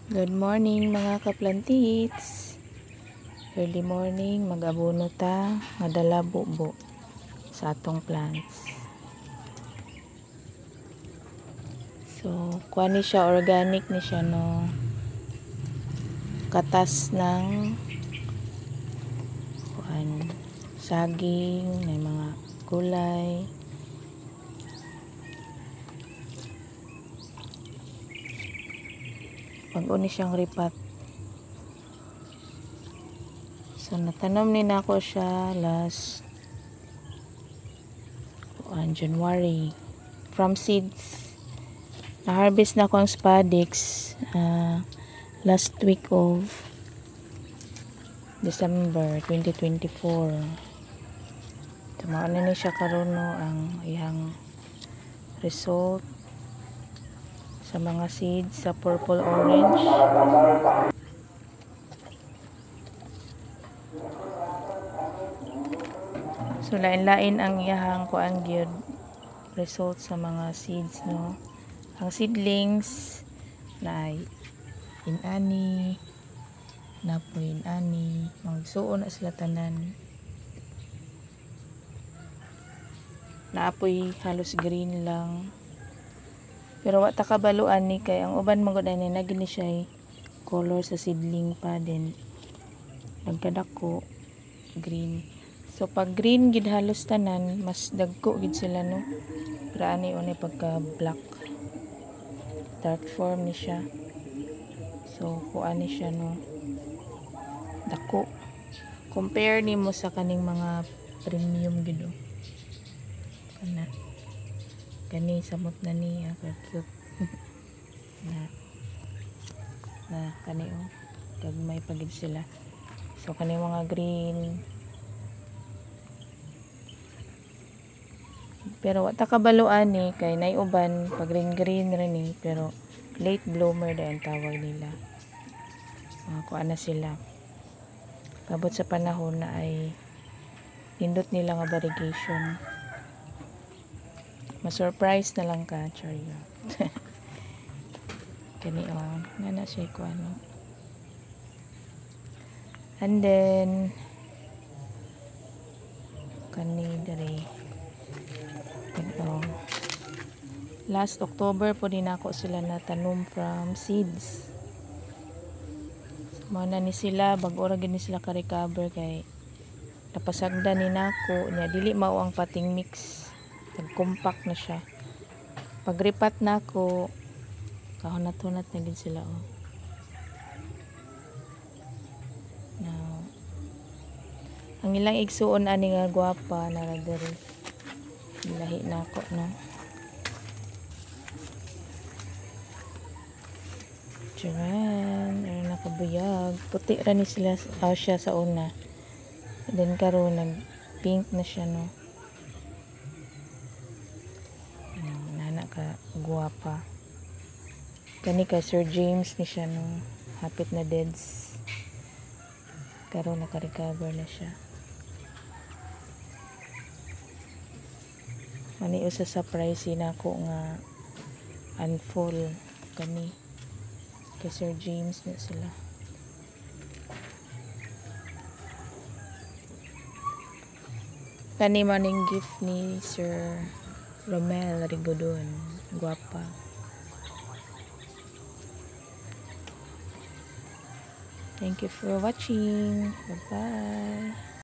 Good morning mga kaplantits. Early morning mag-abono ta nga dala bubo sa atong plants. So, kuha ni siya, organic ni siya no. Katas ng saging, may mga gulay. Pag-uni siyang ripat. So, natanom ni nako siya last January. From seeds. Na-harvest na ko ang spadix last week of December 2024. Tumaan na ni siya karon no ang iyang result sa mga seeds sa purple orange. So lain-lain ang iyang kuan gyud result sa mga seeds no. Ang seedlings na inani na po inani magsuon na sila tanan. Naapoy halos green lang. Pero wa ta kabaluan ni kay ang uban magud ani nagini siya color sa seedling pa din nagkadako green. So pag green gid halos tanan mas dagko gid sila no. Pero ani unay pagka black dark form ni siya. So kuan ni siya no. Dako. Compare nimo sa kaning mga premium gid. Kana kani samot na niya cute na kani gagmay pagid sila. So kani mga green pero wa ta kabaluan ni kay nay uban pag green rin ni pero late bloomer dayon tawag nila. Kuan na sila kabot sa panahon na ay nindot nila nga variegation. Ma-surprise na lang ka, Charya. Kani nga na siya ko ano. And then kani dere. Last October po din ako sila natanom from seeds. Mana ni sila bag-o ra gini sila ka-recover kay napasagdan ni nako nya dili mao ang pating mix. Nag-compact na siya. Pagripat na ako, kahunat-hunat na din sila. Now, ang ilang igsuon ani nga gwapa na radari. Lahi na ako, no? Tiyan, ay nakabuyag. Puti ra ni sila siya sa una. Then karon nag-pink na siya, no? Ka guwapa kani ka Sir James ni siya no hapit na deads karon naka-recover na siya mani usa sa price na ko nga unfull kani kay Sir James na sila kani maning gift ni Sir Romel Rigodon. Guapa. Thank you for watching. Bye-bye.